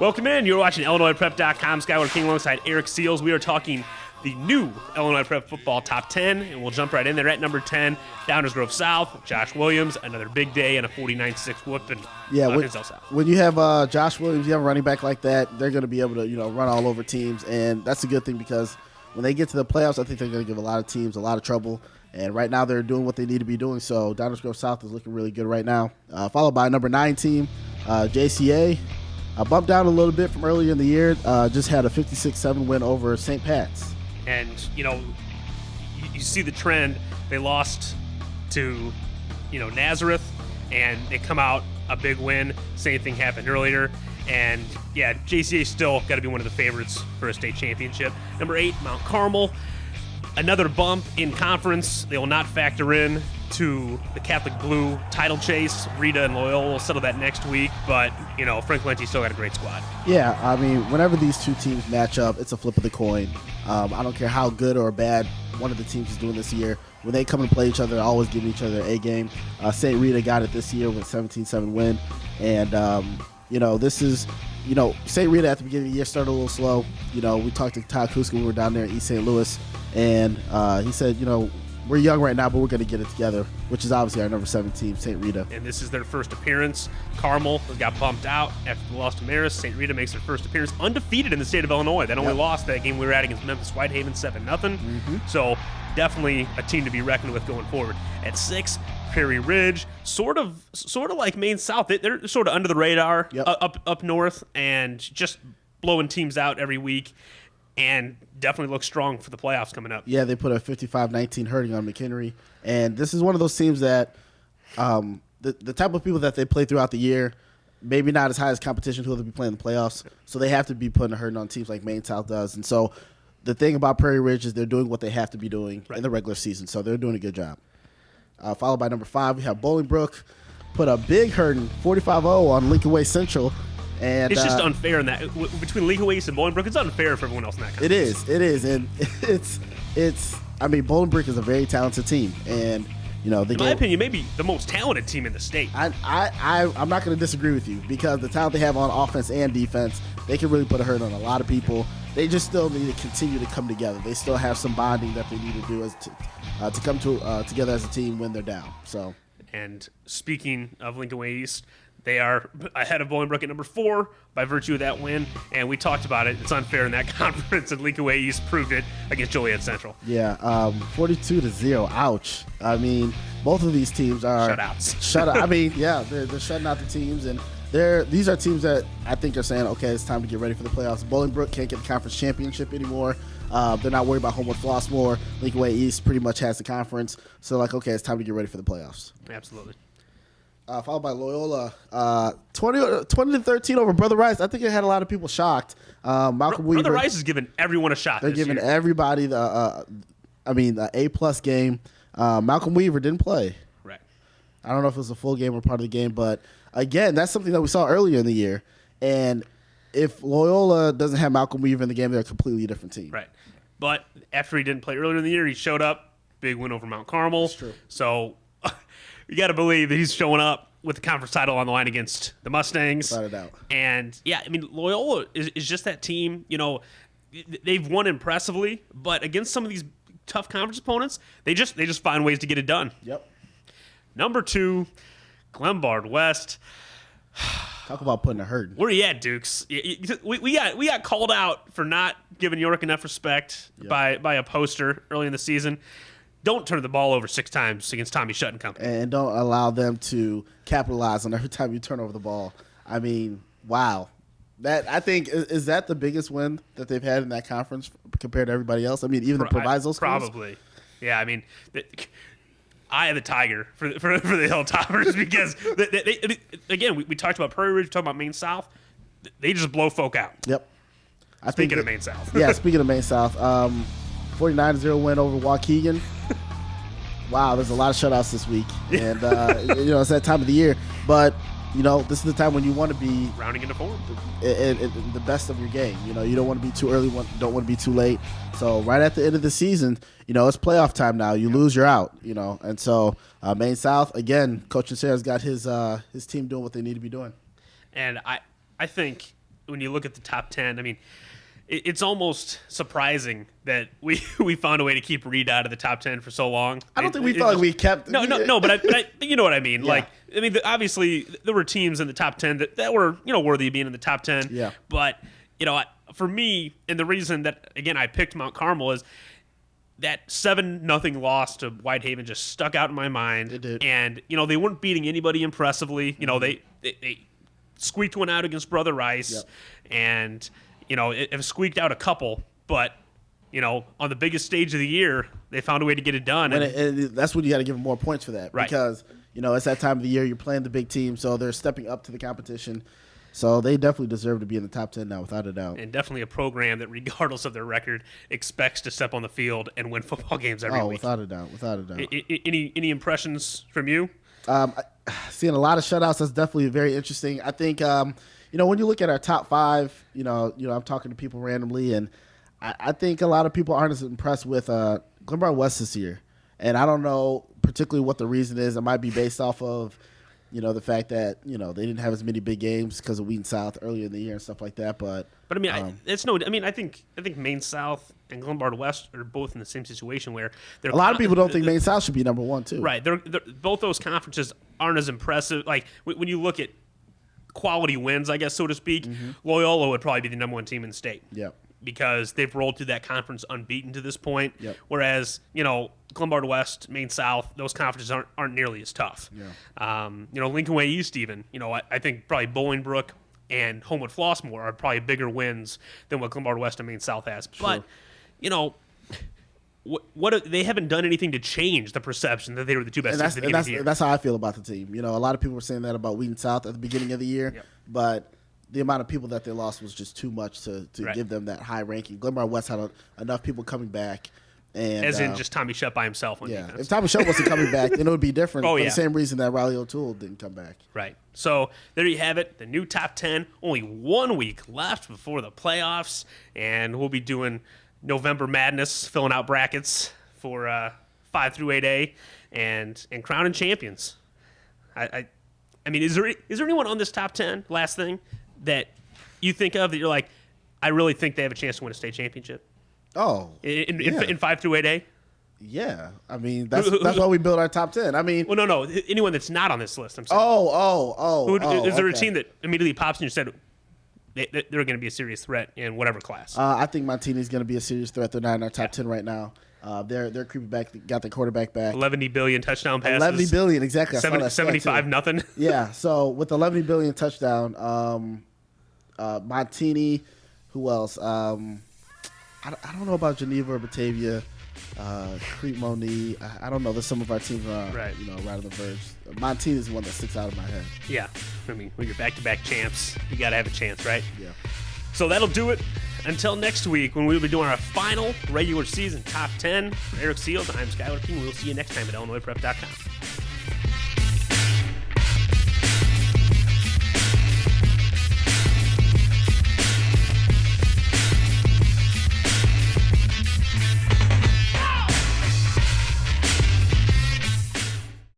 Welcome in. You're watching IllinoisPrep.com. Skyward King alongside Eric Seals. We are talking the new Illinois Prep football top 10, and we'll jump right in there at number 10, Downers Grove South. Josh Williams, another big day and a 49-6 whooping. When you have Josh Williams, you have a running back like that, they're going to be able to run all over teams, and that's a good thing because when they get to the playoffs, I think they're going to give a lot of teams a lot of trouble. And right now they're doing what they need to be doing. So Downers Grove South is looking really good right now. Followed by number 9 team, JCA. Bumped down a little bit from earlier in the year. Just had a 56-7 win over St. Pat's. And, you see the trend. They lost to, Nazareth, and they come out a big win. Same thing happened earlier. And, yeah, JCA still got to be one of the favorites for a state championship. Number 8, Mount Carmel. Another bump in conference. They will not factor in to the Catholic Blue title chase. Rita and Loyola will settle that next week. But, Frank Lenti still got a great squad. Yeah, I mean, whenever these two teams match up, it's a flip of the coin. I don't care how good or bad one of the teams is doing this year. When they come and play each other, they're always giving each other an A game. St. Rita got it this year with a 17-7 win. And, this is, St. Rita at the beginning of the year started a little slow. We talked to Todd Kuska when we were down there in East St. Louis. And he said, we're young right now, but we're going to get it together, which is obviously our number 7 team, St. Rita. And this is their first appearance. Carmel got bumped out after the loss to Marist. St. Rita makes their first appearance undefeated in the state of Illinois. They only lost that game we were at against Memphis Whitehaven 7-0. Mm-hmm. So definitely a team to be reckoned with going forward. At 6, Prairie Ridge, sort of like Maine South. They're sort of under the radar up north and just blowing teams out every week. And definitely looks strong for the playoffs coming up. Yeah, they put a 55-19 hurting on McHenry. And this is one of those teams that the type of people that they play throughout the year, maybe not as high as competition who they'll be playing in the playoffs. So they have to be putting a hurting on teams like Maine South does. And so the thing about Prairie Ridge is they're doing what they have to be doing in the regular season. So they're doing a good job. Followed by number 5, we have Bolingbrook. Put a big hurting 45-0 on Lincoln Way Central. And it's just unfair in that between Lincoln Way East and Bolingbrook. It's unfair for everyone else in that conference. It is, and it's. I mean, Bolingbrook is a very talented team, and in my opinion, maybe the most talented team in the state. I'm not going to disagree with you because the talent they have on offense and defense, they can really put a hurt on a lot of people. They just still need to continue to come together. They still have some bonding that they need to do to come together as a team when they're down. So. And speaking of Lincoln Way East, they are ahead of Bolingbrook at number 4 by virtue of that win, and we talked about it. It's unfair in that conference, and Lincoln Way East proved it against Joliet Central. Yeah, 42-0. Ouch. I mean, both of these teams are shutouts. I mean, yeah, they're shutting out the teams, and these are teams that I think are saying, okay, it's time to get ready for the playoffs. Bolingbrook can't get the conference championship anymore. They're not worried about Homewood Flossmoor. Lincoln Way East pretty much has the conference, so okay, it's time to get ready for the playoffs. Absolutely. Followed by Loyola, 20-13 over Brother Rice. I think it had a lot of people shocked. Malcolm Weaver. Brother Rice is giving everyone a shot. They're giving everybody the A+ game. Malcolm Weaver didn't play. Right. I don't know if it was a full game or part of the game, but again, that's something that we saw earlier in the year. And if Loyola doesn't have Malcolm Weaver in the game, they're a completely different team. Right. But after he didn't play earlier in the year, he showed up. Big win over Mount Carmel. That's true. So you got to believe that he's showing up with the conference title on the line against the Mustangs. Without a doubt. And, yeah, I mean, Loyola is just that team. They've won impressively, but against some of these tough conference opponents, they just find ways to get it done. Yep. Number 2, Glenbard West. Talk about putting a hurt. Where are you at, Dukes? We got called out for not giving York enough respect by a poster early in the season. Don't turn the ball over 6 times against Tommy Shutt and company. And don't allow them to capitalize on every time you turn over the ball. I mean, wow. That I think is that the biggest win that they've had in that conference compared to everybody else? I mean, even the Proviso schools? Probably. Yeah, I mean, eye of the tiger for the Hilltoppers because, again, we talked about Prairie Ridge, we talked about Maine South. They just blow folk out. Yep. Speaking of Maine South. Yeah, speaking of Maine South. 49-0 win over Waukegan. Wow, there's a lot of shutouts this week. And, it's that time of the year. But, this is the time when you want to be rounding into form. The best of your game. You don't want to be too early, don't want to be too late. So right at the end of the season, it's playoff time now. You lose, you're out, And so Maine South, again, Coach Sarah's got his team doing what they need to be doing. And I think when you look at the top 10, I mean, it's almost surprising that we found a way to keep Reed out of the top 10 for so long. I don't think we felt like we kept. No, but I you know what I mean. Yeah. Like, I mean, obviously there were teams in the top 10 that were, worthy of being in the top 10. Yeah. But, for me, and the reason that, again, I picked Mount Carmel is that 7-0 loss to Whitehaven just stuck out in my mind. It did. And, they weren't beating anybody impressively. They squeaked one out against Brother Rice. Yep. And, it squeaked out a couple. But, on the biggest stage of the year, they found a way to get it done. And that's when you got to give them more points for that. Right. Because, it's that time of the year. You're playing the big team, so they're stepping up to the competition. So they definitely deserve to be in the top 10 now, without a doubt. And definitely a program that, regardless of their record, expects to step on the field and win football games every week. Without a doubt. Any impressions from you? Seeing a lot of shutouts, that's definitely very interesting. I think, when you look at our top 5, I'm talking to people randomly, and I think a lot of people aren't as impressed with Glenbard West this year. And I don't know particularly what the reason is. It might be based off of the fact that, they didn't have as many big games because of Wheaton South earlier in the year and stuff like that. But I mean, I think Maine South and Glenbard West are both in the same situation where a lot of people don't think Maine South should be number 1 too. Right. They're both those conferences aren't as impressive. Like when you look at quality wins, I guess, so to speak, Loyola would probably be the number 1 team in the state. Yeah. Because they've rolled through that conference unbeaten to this point. Yep. Whereas, Glenbard West, Maine South, those conferences aren't nearly as tough. Yeah. Lincoln Way East even, I think probably Bolingbrook and Homewood Flossmoor are probably bigger wins than what Glenbard West and Maine South has. Sure. But, what they haven't done anything to change the perception that they were the 2 best teams at the beginning of the year. That's how I feel about the team. A lot of people were saying that about Wheaton South at the beginning of the year, but the amount of people that they lost was just too much to give them that high ranking. Glenbard West had enough people coming back. And, as in just Tommy Shep by himself on defense. If Tommy Shep wasn't coming back, then it would be different for the same reason that Riley O'Toole didn't come back. Right. So there you have it, the new top 10. Only 1 week left before the playoffs, and we'll be doing November Madness, filling out brackets for 5 through 8A and crowning champions. I mean, is there anyone on this top 10, last thing, that you think of that you're like, I really think they have a chance to win a state championship? Oh, in 5 through 8A? Yeah. I mean, that's why we build our top 10. I mean, well, no. Anyone that's not on this list, I'm saying. Is there a team that immediately pops in your head? They're going to be a serious threat in whatever class? I think Montini's going to be a serious threat. They're not in our top 10 right now. They're creeping back. Got the quarterback back. 11 billion touchdown passes. 11 billion, exactly. 75 nothing. Yeah. So with 11 billion touchdown, Montini, who else? I don't know about Geneva or Batavia, Crete-Moni. I don't know. There's some of our teams right on the verge. Montini is the one that sticks out of my head. Yeah. I mean, when you're back-to-back champs, you got to have a chance, right? Yeah. So that'll do it. Until next week, when we'll be doing our final regular season top 10. For Eric Seals, I'm Skylar King. We'll see you next time at IllinoisPrep.com.